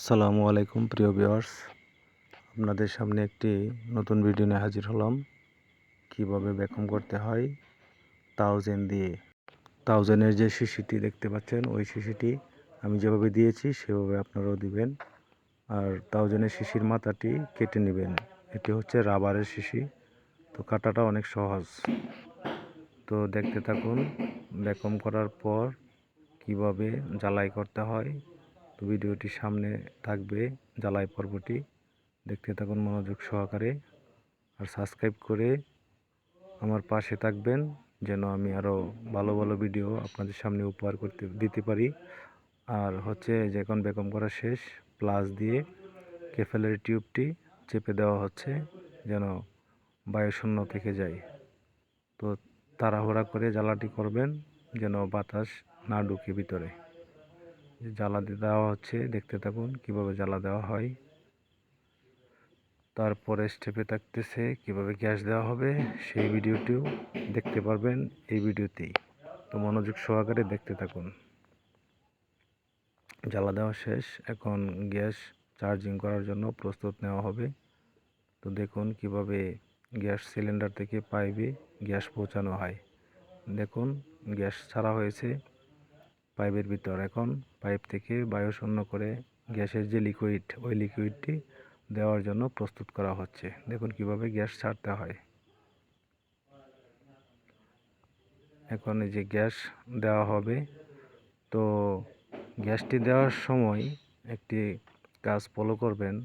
আসসালামু আলাইকুম প্রিয় ভিউয়ার্স, আপনাদের সামনে একটি নতুন ভিডিও নিয়ে হাজির হলাম। কিভাবে ভ্যাকুয়াম করতে হয় তাওজেন দিয়ে। তাওজেনের যে শিশিটি দেখতে পাচ্ছেন, ওই শিশিটি আমি যেভাবে দিয়েছি সেভাবে আপনারাও দিবেন। আর তাওজেনের শিশির মাথাটি কেটে নেবেন। এটি হচ্ছে রাবারের শিশি, তো কাটাটা অনেক সহজ। তো দেখতে থাকুন ভ্যাকুয়াম করার পর কিভাবে জ্বালাই করতে হয়। তো ভিডিওটি সামনে থাকবে জ্বালাই পর্বটি, দেখতে থাকুন মনোযোগ সহকারে। আর সাবস্ক্রাইব করে আমার পাশে থাকবেন, যেন আমি আরও ভালো ভালো ভিডিও আপনাদের সামনে উপহার দিতে পারি। আর হচ্ছে যখন ভ্যাকুয়াম করা শেষ, প্লাস দিয়ে কেফেলের টিউবটি চেপে দেওয়া হচ্ছে যেন বায়ুশূন্য থেকে যায়। তো তাড়াহুড়া করে জ্বালাটি করবেন যেন বাতাস না ঢুকে ভিতরে। জ্বালা দেওয়া হচ্ছে, দেখতে থাকুন কিভাবে জ্বালা দেওয়া হয়। তারপরে স্টেপে থাকতেছে কিভাবে গ্যাস দেওয়া হবে, সেই ভিডিওটিও দেখতে পারবেন এই ভিডিওতেই। তো মনোযোগ সহকারে দেখতে থাকুন। জ্বালা দেওয়া শেষ, এখন গ্যাস চার্জিং করার জন্য প্রস্তুত নেওয়া হবে। তো দেখুন কিভাবে গ্যাস সিলিন্ডার থেকে পাইপে গ্যাস পৌঁছানো হয়। দেখুন গ্যাস ছাড়া হয়েছে পাইপের ভিতর। এখন পাইপ থেকে বায়ু শূন্য করে গ্যাসের যে লিকুইড, ওই লিকুইডটি দেওয়ার জন্য প্রস্তুত করা হচ্ছে। দেখুন কিভাবে গ্যাস ছাড়তে হয়। এখন এই যে গ্যাস দেওয়া হবে, তো গ্যাসটি দেওয়ার সময় একটি কাজ ফলো করবেন,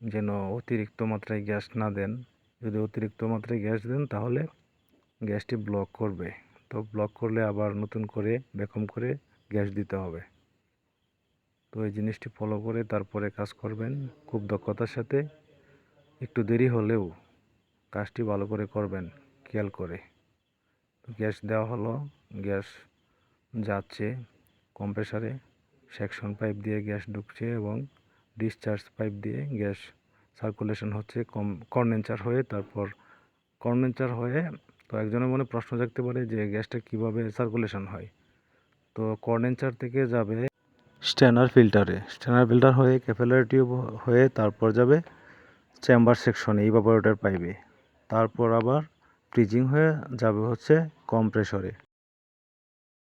যেন অতিরিক্ত মাত্রায় গ্যাস না দেন। যদি অতিরিক্ত মাত্রায় গ্যাস দেন তাহলে গ্যাসটি ব্লক করবে। তো ব্লক করলে আবার নতুন করে ভ্যাকুয়াম করে গ্যাস দিতে হবে। তো এই জিনিসটি ফলো করে তারপরে কাজ করবেন খুব দক্ষতার সাথে। একটু দেরি হলেও কাজটি ভালো করে করবেন খেয়াল করে। গ্যাস দেওয়া হলো, গ্যাস যাচ্ছে কম্প্রেসারে, সেকশন পাইপ দিয়ে গ্যাস ঢুকছে এবং ডিসচার্জ পাইপ দিয়ে গ্যাস সার্কুলেশন হচ্ছে কন্ডেন্সার হয়ে। তারপর কন্ডেন্সার হয়ে, তো একজনের মনে প্রশ্ন জাগতে পারে যে গ্যাসটা কিভাবে সার্কুলেশন হয়। তো কন্ডেন্সার থেকে যাবে স্ট্যানার ফিল্টারে, স্ট্যানার ফিল্টার হয়ে ক্যাপিলারি টিউব হয়ে তারপর যাবে চেম্বার সেকশনে ইভাপোরেটর পাইপে, তারপর আবার ফ্রিজিং হয়ে যাবে হচ্ছে কম্প্রেসরে।